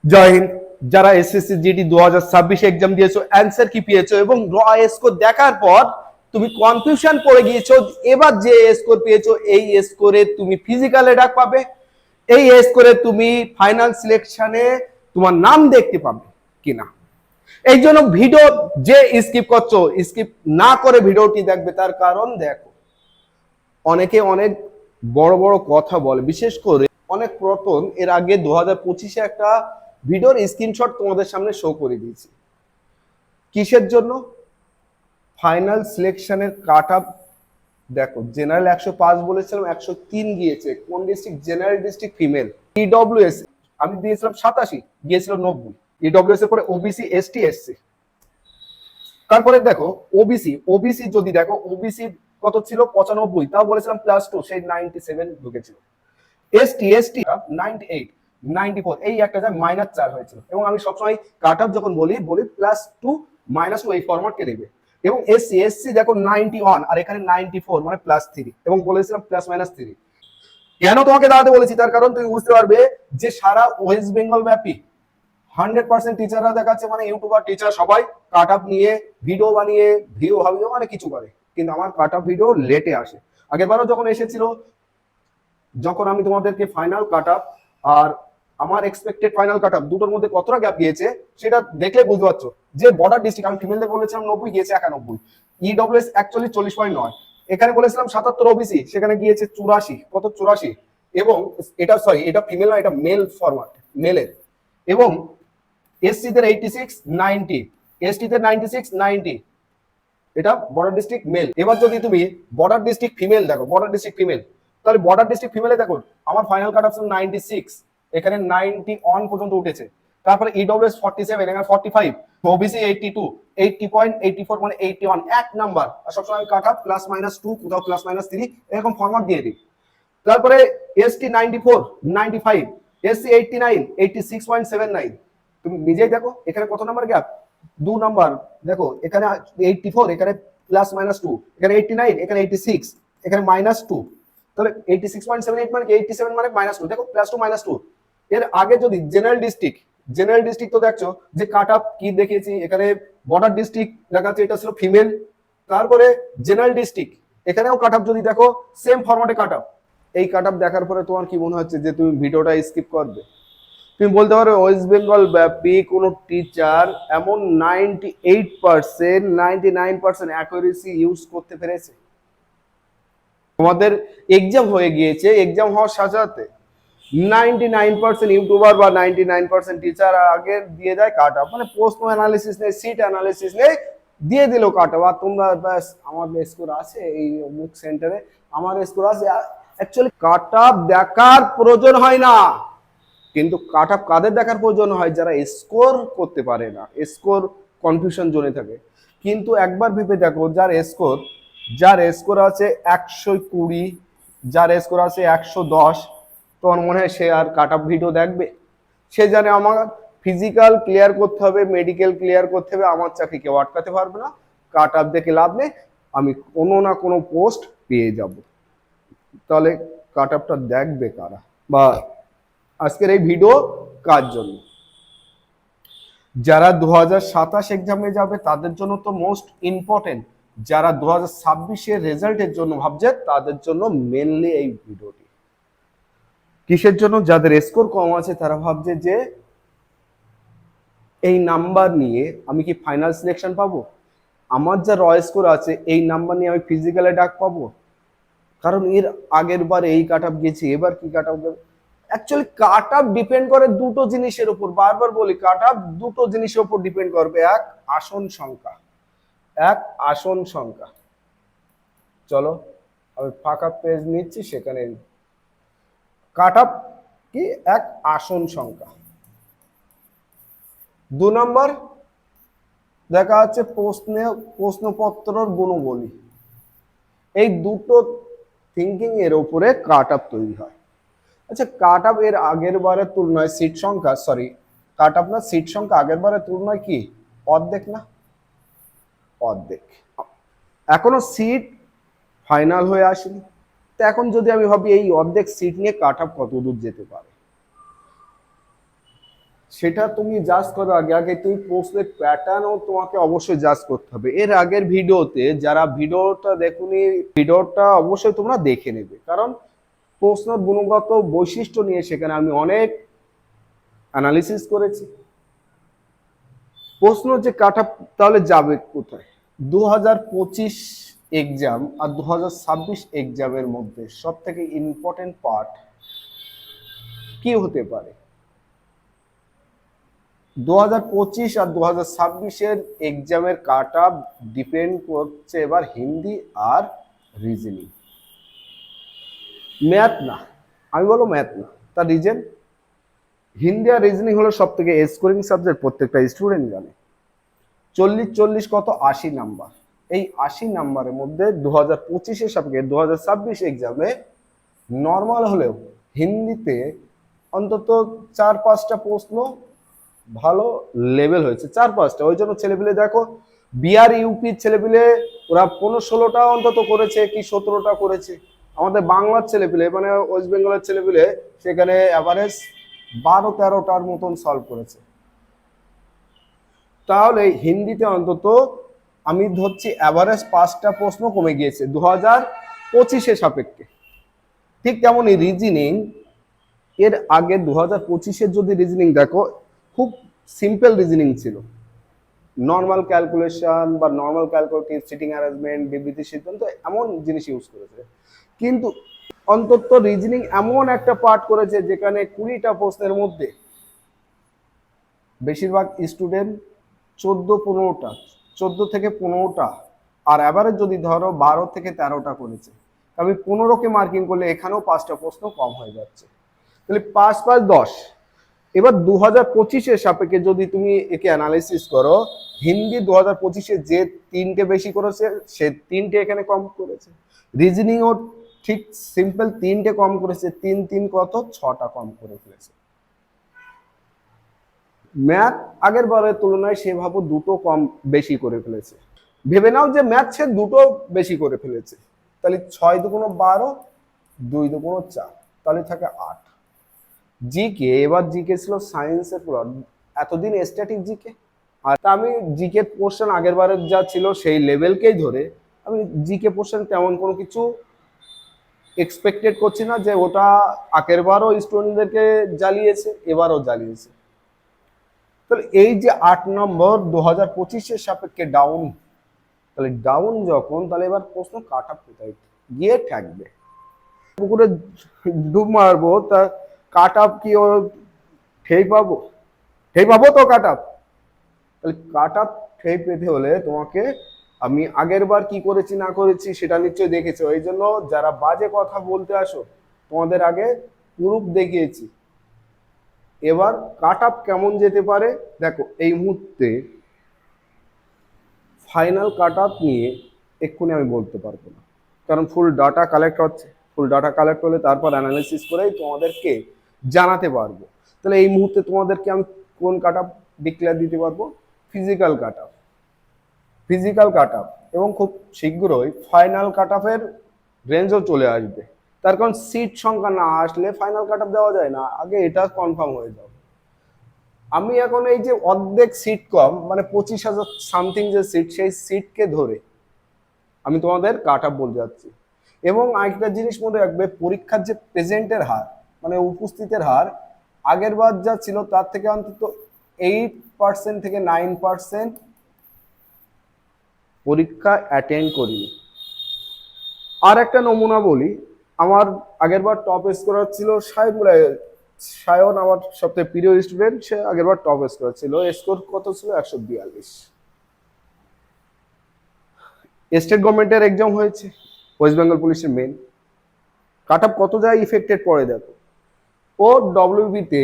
জয় হিন্দ। যারা SSC GD 2026 exam দিয়েছো, answer কি পেয়েছো এবং র স্কোর দেখার পর তুমি কনফিউশন পড়ে গিয়েছো, এবার যে স্কোর পেয়েছো এই স্কোরে তুমি ফিজিক্যালে ডাক পাবে, এই স্কোরে তুমি ফাইনাল সিলেকশনে তোমার নাম দেখতে পাবে কিনা। এই জন্য ভিডিও যে স্কিপ করছো, স্কিপ না করে ভিডিওটি দেখবে। তার কারণ দেখো, অনেকে অনেক বড় বড় কথা বলে, বিশেষ করে অনেক প্রথম এর আগে 2025-এ একটা ভিডিওর স্ক্রিনশট তোমাদের সামনে শো করে দিয়েছি। কিসের জন্য? ফাইনাল সিলেকশনের কাট আপ দেখো, জেনারেল 105 বলেছিলাম, 103 গিয়েছে। কোন district? General district female. EWS আমি দিয়েছিলাম 87, গিয়েছিল 90। ইডব্লিউএস এর পরে ওবিসি এসটি এসসি। তারপরে দেখো ওবিসি, ওবিসি যদি দেখো ওবিসি কত ছিল? 95, তাও বলেছিলাম +2, সেই 97 ঢুকেছিল। এসটি এসটি 98, 94, এই একটা যায় -4 হয়েছিল। এবং আমি সবসময় কাট অফ যখন বলি +2 -2 এই ফরম্যাটকে নেবে। এবং এসসি এসসি দেখো 91 আর এখানে 94 মানে +3, এবং বলেছিলাম +-3। কেন তোমাকে দাঁড়াতে বলেছি? তার কারণ তুমি বুঝতে পারবে যে সারা ওয়েস্ট বেঙ্গল ব্যাপী 100% টিচাররা দেখাচ্ছে, মানে ইউটিউবার টিচার সবাই কাট আপ নিয়ে ভিডিও বানিয়ে ভিডিও ভাবিও মানে কিছু করে, কিন্তু আমার কাট আপ ভিডিও লেটে আসে। আগেরবারও যখন এসেছিল, যখন আমি তোমাদেরকে ফাইনাল কাট আপ আর আমার এক্সপেক্টেড ফাইনাল কাট আপ দুটোর মধ্যে কতটা গ্যাপ গিয়েছে সেটা দেখলে বুঝতে পারছো। যে বর্ডার ডিস্ট্রিক্ট আমি ফিমেলদের বলেছিলাম 90, গিয়েছে 91। ইডব্লিউএস অ্যাকচুয়ালি 40.9, এখানে বলেছিলাম 77 ওবিসি, সেখানে গিয়েছে 84। কত? 84। এবং এটা সরি, এটা ফিমেল না, এটা মেল ফরম্যাট, মেলের। এবং এসসি দের 86, 90, এসটি তে 96, 90। এটা বর্ডার ডিস্ট্রিক্ট মেল। এবার যদি তুমি বর্ডার ডিস্ট্রিক্ট ফিমেল দেখো, বর্ডার ডিস্ট্রিক্ট ফিমেল, তাহলে বর্ডার ডিস্ট্রিক্ট ফিমেলে দেখো আমার ফাইনাল কাট অফ 96, এখানে 91 পর্যন্ত উঠেছে। তারপরে ইডব্লিউএস 47, এখানে 45, ওবিসি 82, 80.84 মানে 81, এক নাম্বার। আর সবসময় কাট অফ +-2, কোথাও +-3, এরকম ফরম্যাট দিয়ে দিই। তারপরে এসটি 94, 95, এসসি 89, 86.79। তুমি নিজেই দেখো এখানে কত নাম্বার গ্যাপ? 2 নাম্বার। দেখো এখানে 84, এখানে +-2, এখানে 89, এখানে 86, এখানে -2। তাহলে 86.78 মানে 87 মানে -2। দেখো +2 -2। এর আগে যদি জেনারেল ডিস্ট্রিক্ট, জেনারেল ডিস্ট্রিক্ট তো দেখছো যে কাট আপ কি দেখিয়েছি, এখানে বর্ডার ডিস্ট্রিক্ট দেখাচ্ছে, এটা ছিল ফিমেল। তারপরে জেনারেল ডিস্ট্রিক্ট, এখানেও কাট আপ যদি দেখো সেম ফরম্যাটে কাট আপ। এই কাট আপ দেখার পরে তোমার কি মনে হচ্ছে যে তুমি ভিডিওটা স্কিপ করবে? তুমি বলতে পারো ওয়েস্ট বেঙ্গল ব্যাপী কোনো টিচার এমন 98%, 99% অ্যাকুরেসি ইউজ করতে পেরেছে? তোমাদের এক্সাম হয়ে গিয়েছে, এক্সাম হওয়ার সাথে সাথে 99% ইউটিউবার বা 99% টিচার আগে দিয়ে দেয় কাট আপ, মানে প্রশ্ন অ্যানালিসিস নেই, সিট অ্যানালিসিস নেই, দিয়ে দিল কাট আপ। আর তোমরা ব্যাস আমার স্কোর আছে এই অমুক সেন্টারে, আমার স্কোর আছে। অ্যাকচুয়ালি কাট আপ দেখার প্রয়োজন হয় না, কিন্তু কাট আপ কাদের দেখার প্রয়োজন হয়? যারা স্কোর করতে পারে না, স্কোর কনফিউশন জোনে থাকে। কিন্তু একবার ভেবে দেখো, যার স্কোর আছে 120, যার স্কোর আছে 110, তোমার মনে হয় সে আর কাট আপ ভিডিও দেখবে? সে জানে আমার ফিজিক্যাল ক্লিয়ার করতে হবে, মেডিকেল ক্লিয়ার করতে হবে, আমার চাকরি কেউ আটকাতে পারবে না, কাট আপ দেখে লাভ নেই, আমি কোনো না কোনো পোস্ট পেয়ে যাব। তাহলে কাট আপটা দেখবে কারা? বা আজকের এই ভিডিও কার জন্য? যারা 2027 এক্সামে যাবে তাদের জন্য তো মোস্ট ইম্পর্টেন্ট। যারা 2026-এর রেজাল্টের জন্য ভাবছে তাদের জন্য মেনলি এই ভিডিওটি। কিসের জন্য? যাদের স্কোর কম আছে তারা ভাবছে যে এই নাম্বার নিয়ে আমি কি ফাইনাল সিলেকশন পাবো? আমার যা র স্কোর আছে এই নাম্বার নিয়ে আমি ফিজিক্যালে ডাক পাবো? কারণ এর আগের বার এই কাট আপ গেছি, এবার কি কাট আপ যাবে? অ্যাকচুয়ালি কাট আপ ডিপেন্ড করে দুটো জিনিসের উপর। বারবার বলি, কাট আপ দুটো জিনিসের উপর ডিপেন্ড করবে। এক, আসন সংখ্যা। এক, আসন সংখ্যা। চলো আমি ফাঁকা পেজ নিচ্ছি, সেখানে কাট আপ কি? এক, আসন সংখ্যা। 2 নম্বর দেখা যাচ্ছে প্রশ্নপত্রর গুণবলী। এই দুটো থিঙ্কিং এর উপরে কাট আপ তৈরি হয়। আচ্ছা, কাট আপ এর আগের বারের তুলনায় সিট সংখ্যা, সরি কাট আপ না, সিট সংখ্যা আগের বারের তুলনায় কি অর্ধেক না? অর্ধেক। এখনো সিট ফাইনাল হয়ে আসেনি। তো এখন যদি আমি ভাবি এই অর্ধেক সিট নিয়ে কাট আপ কত দূর যেতে পারে, সেটা তুমি জাজ করো আগে আগে তুমি প্রশ্নের প্যাটার্নও তোমাকে অবশ্যই জাজ করতে হবে। এর আগের ভিডিওতে যারা ভিডিওটা দেখুনি, ভিডিওটা অবশ্যই তোমরা দেখে নেবে, কারণ প্রশ্নের গুণগত বৈশিষ্ট্য নিয়ে সেখানে আমি অনেক অ্যানালিসিস করেছি। প্রশ্ন যে কাটা তাহলে যাবে কোথায়? 2025 এক্সাম আর 2026 এক্সামের মধ্যে সব থেকে ইম্পর্টেন্ট পার্ট কি হতে পারে? 2025 আর 2026-এর এক্সামের কাট অফ ডিপেন্ড করছে এবার হিন্দি আর রিজনিং, ম্যাথ না। আমি বলবো ম্যাথ না, তার রিজন হিন্দি আর রিজনিং হলো সব থেকে স্কোরিং সাবজেক্ট, প্রত্যেকটা স্টুডেন্ট জানে। 40 কত 80 নাম্বার। এই 80 নাম্বারের মধ্যে 2025-এর সাপেক্ষে 2026 এক্সামে নর্মাল হলেও হিন্দিতে অন্তত 4-5টা প্রশ্ন ভালো লেভেল হয়েছে, 4-5টা। ওই জন্য ছেলেপিলে দেখো বিহার ইউপির ছেলেপিলে ওরা 15-16টা অন্তত করেছে কি 17টা করেছে। আমাদের বাংলার ছেলেপিলে মানে ওয়েস্ট বেঙ্গলের ছেলেপিলে সেখানে অ্যাভারেজ 12-13টার মতন সলভ করেছে। তাহলে হিন্দিতে অন্তত আমি ধরছি অ্যাভারেজ 5টা প্রশ্ন কমে গিয়েছে 2025-এর সাপেক্ষে। ঠিক তেমনই রিজনিং, এর আগে 2025-এর যদি রিজনিং দেখো খুব সিম্পল রিজনিং ছিল, নর্মাল ক্যালকুলেশন বা নর্মাল ক্যালকুলেটিভ সিটিং অ্যারেঞ্জমেন্ট বিবৃতি সিদ্ধান্ত এমন জিনিস ইউজ করেছে। কিন্তু অন্তত রিজনিং এমন একটা পার্ট করেছে যেখানে 20টা প্রশ্নের মধ্যে বেশিরভাগ স্টুডেন্ট 14-15টা 14 থেকে 15টা, আর অ্যাভারেজ যদি ধরো 12 থেকে 13টা করেছে। আমি 15কে মার্কিং করলে এখানেও 5টা প্রশ্ন কম হয়ে যাচ্ছে, তাহলে 5-5-10। এবার 2025-এর সাপেক্ষে যদি তুমি একে অ্যানালাইসিস করো, হিন্দি 2025-এ যে 3টে বেশি করেছে সে 3টে এখানে কম করেছে, রিজনিংও ঠিক সিম্পল 3টে কম করেছে, 3-3 কত 6টা কম করে ফেলেছে। ম্যাথ আগের বারের তুলনায় সেভাবে 2টো কম বেশি করে ফেলেছে। ভেবে নাও যে ম্যাথ সে 2টো বেশি করে ফেলেছে, তাহলে 6-2 12, 2-2 4, তাহলে থাকে 8। জিকে, এবার জিকে ছিল সায়েন্সের পুরো, এতদিন স্ট্যাটিক জিকে। আর আমি জিকে পোর্শন আগের বারের যা ছিল সেই লেভেলকেই ধরে আমি জিকে পোর্শন তেমন কোনো কিছু এক্সপেক্টেড করছি না যে ওটা আগের বারও স্টুডেন্টদেরকে জ্বালিয়েছে এবারও জ্বালিয়েছে। তাহলে এই যে 8 নম্বর 2025-এর সাপেক্ষে ডাউন, তাহলে ডাউন যখন, তাহলে এবার প্রশ্ন কাট আপ কোথায় গিয়ে থাকবে? পুকুরে ডুব মারবো, তা কাট আপ কি ও ঠেই পাবো? ঠেই পাবো তো কাট আপ? তাহলে কাট আপ ঠেই পেতে হলে তোমাকে আমি আগের বার কি করেছি না করেছি সেটা নিশ্চয়ই দেখেছো। এই জন্য যারা বাজে কথা বলতে আসো তোমাদের আগে প্রুফ দেখিয়েছি। এবার কাট আপ কেমন যেতে পারে দেখো, এই মুহূর্তে ফাইনাল কাট আপ নিয়ে এক্ষুনি আমি বলতে পারবো না, কারণ ফুল ডাটা কালেক্ট হচ্ছে। ফুল ডাটা কালেক্ট হলে তারপর অ্যানালাইসিস করেই তোমাদেরকে জানাতে পারবো। তাহলে এই মুহূর্তে তোমাদেরকে আমি কোন কাট আপ ডিক্লেয়ার দিতে পারবো? ফিজিক্যাল কাট আপ। ফিজিক্যাল কাট আপ, এবং খুব শীঘ্রই ফাইনাল কাট আপের রেঞ্জও চলে আসবে। তার কারণ সিট সংখ্যা না আসলে ফাইনাল কাট আপ দেওয়া যায় না, আগে এটা কনফার্ম হয়ে যাবে। আমি এখন এই যে অর্ধেক সিট কম মানে 25,000 সামথিং যে সিট, সেই সিটকে ধরে আমি তোমাদের কাট আপ বলতে যাচ্ছি। এবং আরেকটা জিনিস মনে রাখবে, পরীক্ষার যে প্রেজেন্টের হার মানে উপস্থিতের হার আগের বার যা ছিল তার থেকে অন্তত 8% থেকে 9% পরীক্ষা অ্যাটেন্ড করিনি। আর একটা নমুনা বলি, আমার আগের বার টপ স্কোরার ছিল সায়ন, আমার সবথেকে প্রিয় স্টুডেন্ট, সে আগের বার টপ স্কোরার ছিল। স্কোর কত ছিল? 142। স্টেট গভর্নমেন্টের এক্সাম হয়েছে, ওয়েস্ট বেঙ্গল পুলিশের মেন। কাট আপ কত যায় ইফেক্টেড পড়ে দেখো। ও ডব্লিউবিতে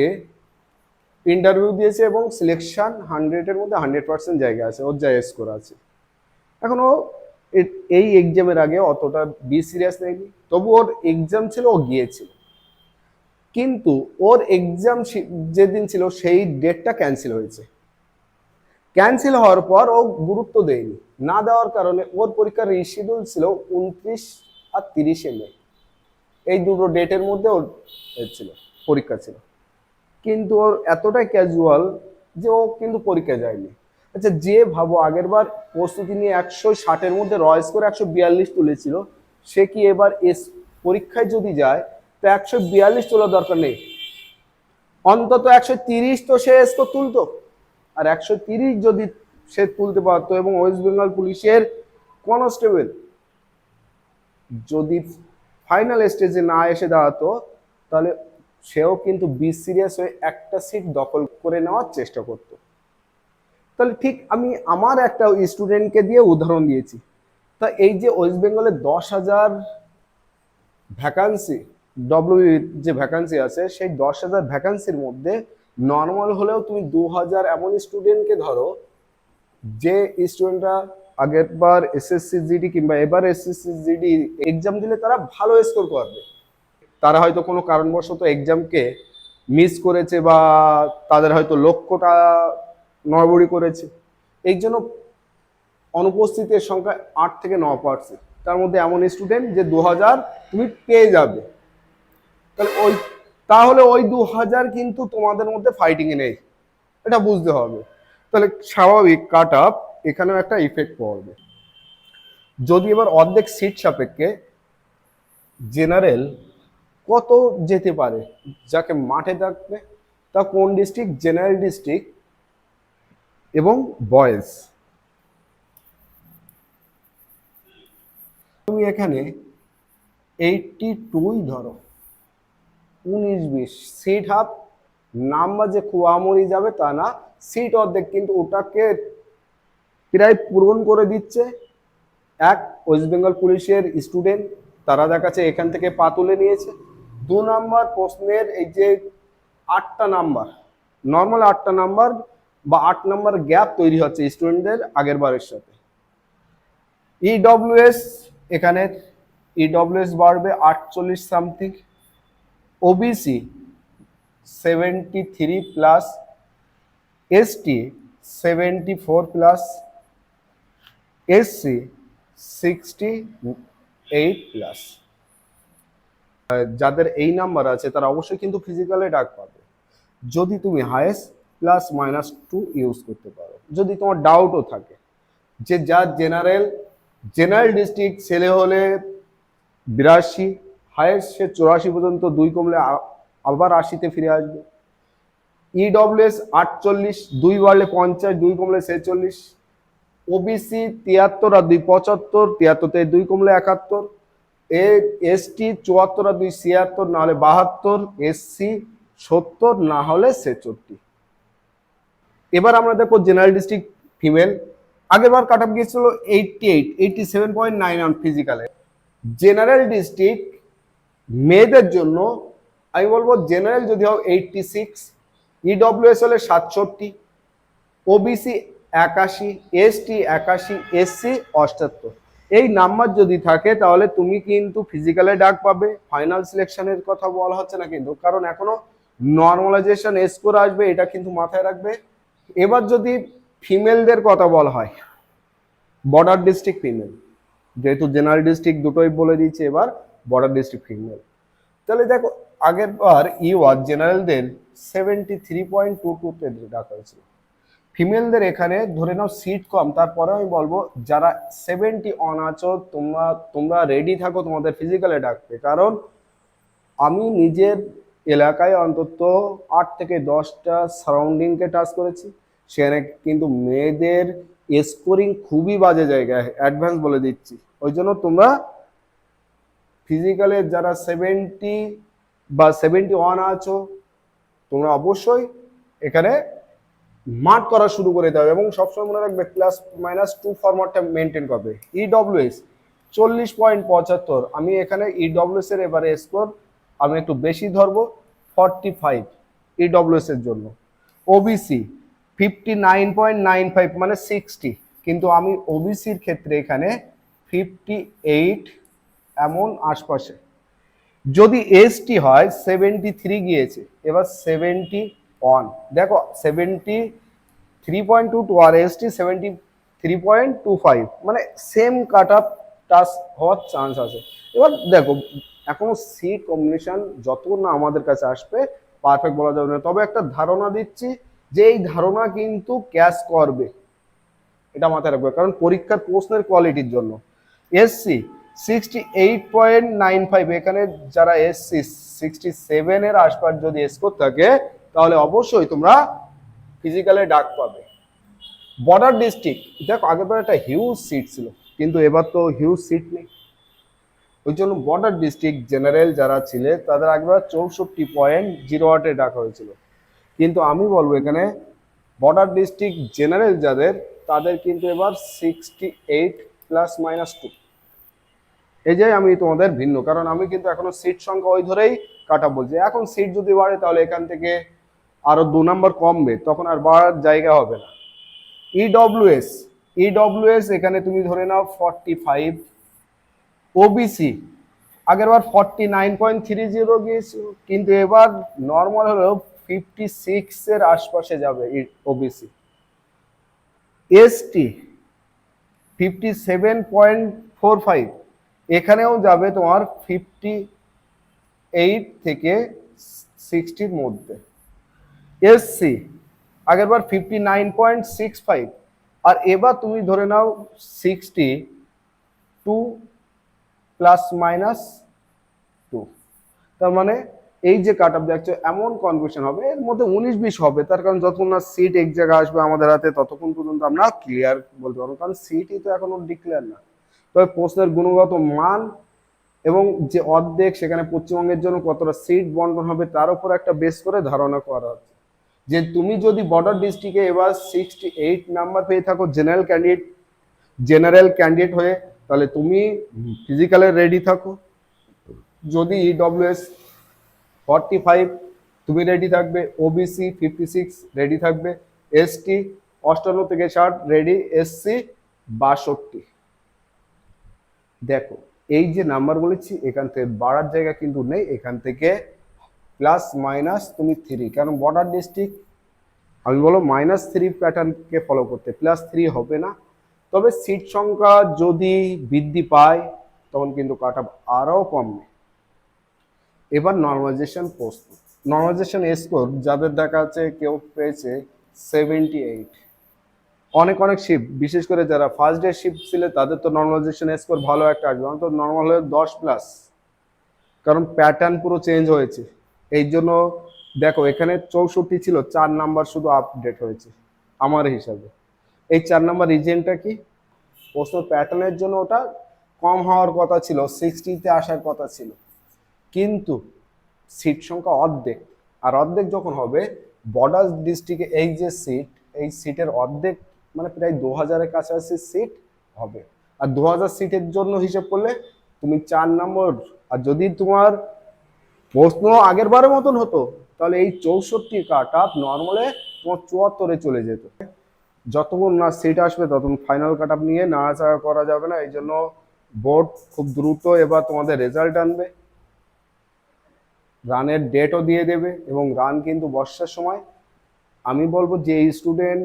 ইন্টারভিউ দিয়েছে এবং সিলেকশন 100-এর মধ্যে 100% জায়গা আছে, ওর যা স্কোর আছে। এখন ও এই এক্সামের আগে অতটা সিরিয়াস নেয়নি, তবু ওর এক্সাম ছিল, ও গিয়েছিল। কিন্তু ওর এক্সাম যেদিন ছিল সেই ডেটটা ক্যান্সেল হয়েছে। ক্যান্সেল হওয়ার পর ও গুরুত্ব দেয়নি, না দেওয়ার কারণে ওর পরীক্ষার রিশিডিউল ছিল 29 আর 30 মে, এই দুটো ডেটের মধ্যে ওর ছিল পরীক্ষা ছিল। কিন্তু ওর এতটাই ক্যাজুয়াল যে ও কিন্তু পরীক্ষায় যায়নি। আচ্ছা, যে ভাবো আগের বার প্রস্তুতি নিয়ে 160-এর মধ্যে স্কোর 142 তুলেছিল, সে কি এবার পরীক্ষায় যদি যায় তো 142 তোলার দরকার নেই, অন্তত 130 তো সে স্কোর তুলতো। আর 130 যদি সে তুলতে পারতো এবং ওয়েস্ট বেঙ্গল পুলিশের কনস্টেবল যদি ফাইনাল স্টেজে না এসে দাঁড়াতো, তাহলে সেও কিন্তু বি সিরিয়াস হয়ে একটা সিট দখল করে নেওয়ার চেষ্টা করতো। তাহলে ঠিক আমি আমার একটা স্টুডেন্টকে দিয়ে উদাহরণ দিয়েছি। তা এই যে ওয়েস্ট বেঙ্গলের 10,000 ভ্যাকান্সি, ডব্লিউ যে ভ্যাকান্সি আছে, সেই 10,000 ভ্যাকান্সির মধ্যে নর্মাল হলেও তুমি 2,000 এমন স্টুডেন্টকে ধরো যে স্টুডেন্টরা আগের বার এসএসসি জিডি কিংবা এবার এসএসসি জিডি এক্সাম দিলে তারা ভালো স্কোর করবে। তারা হয়তো কোনো কারণবশত এক্সামকে মিস করেছে বা তাদের হয়তো লক্ষ্যটা নড়বড়ি করেছে, এই জন্য অনুপস্থিতের সংখ্যা 8 থেকে 9%। তার মধ্যে এমন স্টুডেন্ট যে 2,000 তুমি পেয়ে যাবে। তাহলে ওই 2,000 কিন্তু তোমাদের মধ্যে ফাইটিং এ নেই, এটা বুঝতে হবে। তাহলে স্বাভাবিক কাট আপ এখানেও একটা ইফেক্ট পড়বে। যদি এবার অর্ধেক সিট সাপেক্ষে জেনারেল কত যেতে পারে, যাকে মাঠে থাকবে তা কোন ডিস্ট্রিক্ট, জেনারেল ডিস্ট্রিক্ট এবং বয়েজ। তুমি এখানে 82 ধরো, 19-20 সিট হাফ, নাম্বার যে কুয়ামরি যাবে তা না, সিট অর্ধেক, কিন্তু ওটাকে প্রায় পূরণ করে দিচ্ছে এক ওয়েস্ট বেঙ্গল পুলিশের স্টুডেন্ট, তারা দেখাচ্ছে এখান থেকে পা তুলে নিয়েছে। 2 নাম্বার প্রশ্নের এই যে 8টা নাম্বার, নর্মাল 8টা নাম্বার বা 8 নাম্বার গ্যাপ তৈরি হচ্ছে স্টুডেন্টদের আগের বারের সাথে। ইডব্লিউএস এখানে ইডব্লিউএস বাড়বে 48 something, OBC 73 plus, ST 74 plus, SC 68 plus. যাদের এই নাম্বার আছে তারা অবশ্যই কিন্তু ফিজিক্যালে ডাক পাবে, যদি তুমি হায়েস্ট +-2 ইউজ করতে পারো। যদি তোমার ডাউটও থাকে যে যার জেনারেল ডিস্ট্রিক্ট ছেলে হলে 82, হায়েস্ট সে 84 পর্যন্ত, 2 কমলে আবার 80-তে ফিরে আসবে। ইডব্লিউএস 48, 2 বাড়লে 50, 2 কমলে 46। ওবিসি 73 আর 2 75, 73 2 কমলে 71। এসটি 74 আর 2 76, না হলে 72। এসসি 70, না হলে 66। এবার আমরা দেখো জেনারেল ডিস্ট্রিক্ট ফিমেল, আগের বার কাট আপ গিয়েছিল 87.91 ফিজিক্যালে। জেনারেল ডিস্ট্রিক্ট মেয়েদের জন্য আমি বলবো জেনারেল যদি হোক 86, ইডব্লিউএস হলে 67, ওবিসি 81, এসটি 81, এসসি 78। এই নাম্বার যদি থাকে তাহলে তুমি কিন্তু ফিজিক্যালে ডাক পাবে। ফাইনাল সিলেকশনের কথা বলা হচ্ছে না কিন্তু, কারণ এখনো নর্মালাইজেশন স্কোর আসবে, এটা কিন্তু মাথায় রাখবে। এবার যদি ফিমেলদের কথা বলা হয়, বর্ডার ডিস্ট্রিক্ট ফিমেল, যেহেতু জেনারেল ডিস্ট্রিক্ট দুটোই বলে দিয়েছে, এবার বর্ডার ডিস্ট্রিক্ট ফিমেল। তাহলে দেখো আগের বার জেনারেলদের 73.22-তে ডাকা হয়েছিল, ফিমেলদের এখানে ধরে নাও সিট কম, তারপরে আমি বলবো যারা 70 অন আছো তোমরা রেডি থাকো তোমাদের ফিজিক্যালে ডাকতে। কারণ আমি নিজের এলাকায় অন্তত 8 থেকে 10টা সারাউন্ডিংকে টাচ করেছি, সেখানে কিন্তু মেয়েদের স্কোরিং খুবই বাজে জায়গায়, অ্যাডভান্স বলে দিচ্ছি। ওই জন্য তোমরা ফিজিক্যালে যারা 70 বা 71 আছো, তোমরা অবশ্যই এখানে মার্ক করা শুরু করে দেবে এবং সবসময় মনে রাখবে +-2 ফরম্যাটটা মেনটেন করবে। ইডব্লিউএস 40.75, আমি এখানে ইডব্লিউএস এর এবারে স্কোর আমি একটু বেশি ধরবো, 45 ইডব্লিউএস এর জন্য। ওবিসি 59.95 মানে 60, কিন্তু আমি ওবিসির ক্ষেত্রে এখানে 58 এমন আশপাশে। যদি এসটি হয় 73 গিয়েছে, এবার 71, দেখো 73.22 আর এসটি 73.25, মানে সেম কাট আপ টাচ হওয়ার চান্স আছে। এবার দেখো এখনো সিট কম্বিনেশন যত না আমাদের কাছে আসবে পারফেক্ট বলা যাবে না, তবে একটা ধারণা দিচ্ছি যে এই ধারণা কিন্তু ক্যাশ করবে, এটা মাথায় রাখবে, কারণ পরীক্ষার প্রশ্নের কোয়ালিটির জন্য। এসসি 68.95, এখানে যারা এসসি 67 এর আশপাশ যদি স্কোর থাকে তাহলে অবশ্যই তোমরা ফিজিক্যালে ডাক পাবে। বর্ডার ডিস্ট্রিক্ট, দেখো আগেরবার একটা হিউজ সিট ছিল, কিন্তু এবার তো হিউজ সিট নেই, ওই জন্য বর্ডার ডিস্ট্রিক্ট জেনারেল যারা ছিলেন তাদের আগেবার 64.08-এ ডাকা হয়েছিল, কিন্তু আমি বলবো এখানে বর্ডার ডিস্ট্রিক্ট জেনারেল যাদের তাদের কিন্তু এবার 68 ± 2। এই যে আমি তোমাদের ভিন্ন, কারণ আমি কিন্তু এখনো সিট সংখ্যা ওই ধরেই কাটা বলছি, এখন সিট যদি বাড়ে তাহলে এখান থেকে আরো 2 নাম্বার কমবে, তখন আর বাড়ার জায়গা হবে না। ইডব্লিউএস, ইডব্লিউএস এখানে তুমি ধরে নাও 45। ওবিসি আগেরবার 49.30 গিয়েছিল, কিন্তু এবার নর্মাল হলো 56 এর আশপাশে যাবে ওবিসি। এসটি 57.45, এখানেও যাবে তোমার 58 থেকে 60-র মধ্যে। এসসি আগেরবার 59.65, আর এবার তুমি ধরে নাও 62 ± 2। তার মানে এই যে কাট অফ দেখছো এমন কনফিউশন হবে, এর মধ্যে 19-20 হবে, তার কারণ যতক্ষণ না সিট এক জায়গায় আসবে আমাদের হাতে ততক্ষণ পর্যন্ত আমরা ক্লিয়ার বলতে পারবো, কারণ সিটই তো এখনো ডিক্লেয়ার না। তবে প্রশ্নের গুণগত মান এবং যে অর্ধেক সেখানে পশ্চিমবঙ্গের জন্য কতটা সিট বন্টন হবে তার উপর একটা বেস করে ধারণা করা হচ্ছে, যে তুমি যদি বর্ডার ডিস্ট্রিক্টে এবার 68 নাম্বার পেয়ে থাকো জেনারেল ক্যান্ডিডেট হয়ে, তাহলে তুমি ফিজিক্যালে রেডি থাকো। যদি ইডব্লিউএস 45 তুমি রেডি থাকবে, ওবিসি 56 রেডি থাকবে, এসটি 58 থেকে 60 রেডি, এসসি 62। দেখো এই যে নাম্বার বলেছি এখান থেকে বাড়ার জায়গা কিন্তু নেই, এখান থেকে প্লাস মাইনাস তুমি 3, কারণ বর্ডার ডিস্ট্রিক্ট আমি বলো -3 প্যাটার্নকে ফলো করতে, +3 হবে না। তবে সিট সংখ্যা যদি বৃদ্ধি পায় তখন কিন্তু কাট অফ আরও কমবে। এবার নর্মালাইজেশন প্রশ্ন, নর্মালাইজেশন স্কোর যাদের দেখা যাচ্ছে কেউ পেয়েছে 78, অনেক শিফট, বিশেষ করে যারা ফার্স্ট ডে শিফট ছিল তাদের তো নর্মালাইজেশন স্কোর ভালো একটা আসবে, অন্তত নর্মাল হলে 10+, কারণ প্যাটার্ন পুরো চেঞ্জ হয়েছে। এই জন্য দেখো এখানে 64 ছিল, 4 নাম্বার শুধু আপডেট হয়েছে আমার হিসাবে। এই 4 নাম্বার রিজনটা কি, প্রশ্ন প্যাটার্নের জন্য ওটা কম হওয়ার কথা ছিল, 60-তে আসার কথা ছিল, কিন্তু সিট সংখ্যা অর্ধেক, আর অর্ধেক যখন হবে বর্ডার ডিস্ট্রিক্টে এই যে সিট, এই সিটের অর্ধেক মানে প্রায় 2000-এর কাছাকাছি সিট হবে, আর 2000 সিটের জন্য হিসেব করলে তুমি 4 নম্বর, আর যদি তোমার প্রশ্ন আগের বারের মতন হতো তাহলে এই 64 কাট অফ নর্মালে তোমার 74-এ চলে যেত। যতক্ষণ না সিট আসবে ততক্ষণ ফাইনাল কাট অফ নিয়ে নাড়াচাড়া করা যাবে না, এই জন্য বোর্ড খুব দ্রুত এবার তোমাদের রেজাল্ট আনবে, রানের ডেটও দিয়ে দেবে, এবং রান কিন্তু বর্ষার সময় আমি বলবো যে স্টুডেন্ট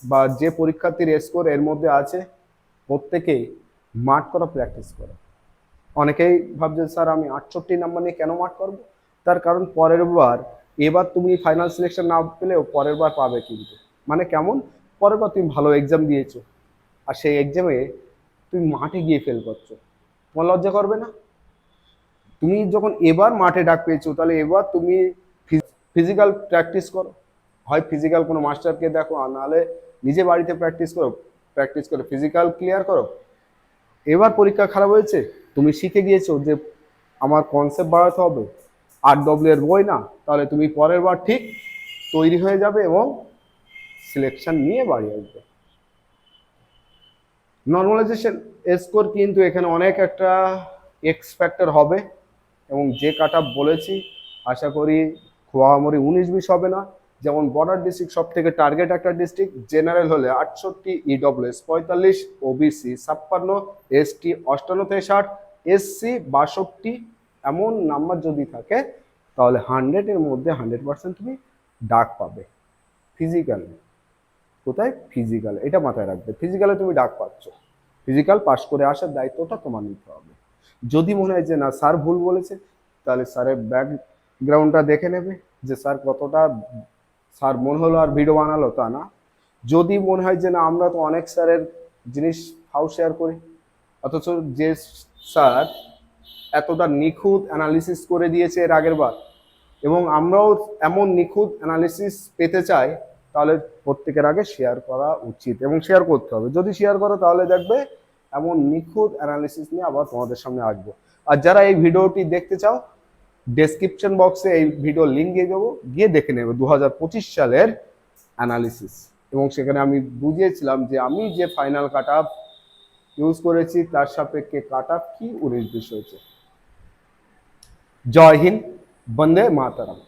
বা যে পরীক্ষার্থীর স্কোর এর মধ্যে আছে প্রত্যেকেই মাঠ করা প্র্যাকটিস করে। অনেকেই ভাবছে স্যার আমি 68 নাম্বার নিয়ে কেন মাঠ করবো, তার কারণ পরের বার, এবার তুমি ফাইনাল সিলেকশন না পেলেও পরের বার পাবে, কিন্তু মানে কেমন, পরের বার তুমি ভালো এক্সাম দিয়েছো আর সেই এক্সামে তুমি মাঠে গিয়ে ফেল করছো, তোমার লজ্জা করবে না? তুমি যখন এবার মাঠে ডাক পেয়েছো তাহলে এবার তুমি ফিজিক্যাল প্র্যাকটিস করো, হয় ফিজিক্যাল কোনো মাস্টারকে দেখো, আর নাহলে নিজে বাড়িতে প্র্যাকটিস করে ফিজিক্যাল ক্লিয়ার করো। এবার পরীক্ষা খারাপ হয়েছে, তুমি শিখে গিয়েছো যে আমার কনসেপ্ট বাড়াতে হবে, RW এর বই না, তাহলে তুমি পরের বার ঠিক তৈরি হয়ে যাবে এবং সিলেকশন নিয়ে বাড়ি আসবে। নর্মালাইজেশন স্কোর কিন্তু এখানে অনেক একটা এক্স ফ্যাক্টর হবে, এবং যে কাট অফ বলেছি আশা করি খোয়ামরি 19-20 হবে না। যেমন বর্ডার ডিস্ট্রিক্ট সব থেকে টার্গেট একটা ডিস্ট্রিক্ট, জেনারেল হলে 68, ইডব্লিউএস 45, ওবিসি 56, এসটি 58 থেকে 60, এসসি 62, এমন নাম্বার যদি থাকে তাহলে 100-এর মধ্যে 100% তুমি ডাক পাবে ফিজিক্যালে। কোথায়? ফিজিক্যালে, এটা মাথায় রাখবে, ফিজিক্যালে তুমি ডাক পাচ্ছ, ফিজিক্যাল পাস করে আসার দায়িত্বটা তোমার নিতে হবে। যদি মনে হয় যে না স্যার ভুল বলেছে, তাহলে স্যারের ব্যাকগ্রাউন্ডটা দেখে নেবে, যে স্যার কতটা স্যার মনে হলো আর ভিডিও বানালো, তা না। যদি মনে হয় যে না আমরা তো অনেক স্যারের জিনিস ফাও শেয়ার করি, অথচ যে স্যার এতটা নিখুঁত অ্যানালিসিস করে দিয়েছে এর আগের বার, এবং আমরাও এমন নিখুঁত অ্যানালিসিস পেতে চাই, তাহলে প্রত্যেকের আগে শেয়ার করা উচিত এবং শেয়ার করতে হবে। যদি শেয়ার করো তাহলে দেখবে এমন নিখুঁত অ্যানালিসিস নিয়ে আবার তোমাদের সামনে আসবো। আর যারা এই ভিডিওটি দেখতে চাও, ডেসক্রিপশন বক্সে এই ভিডিও লিঙ্ক দিয়ে দেবো, গিয়ে দেখে নেবে 2025 সালের অ্যানালিসিস। এবং সেখানে আমি বুঝিয়েছিলাম যে আমি যে ফাইনাল কাট অফ ইউজ করেছি তার সাপেক্ষে কাট অফ কি 19-20 হয়েছে। জয় হিন্দ, বন্দে মাতরম।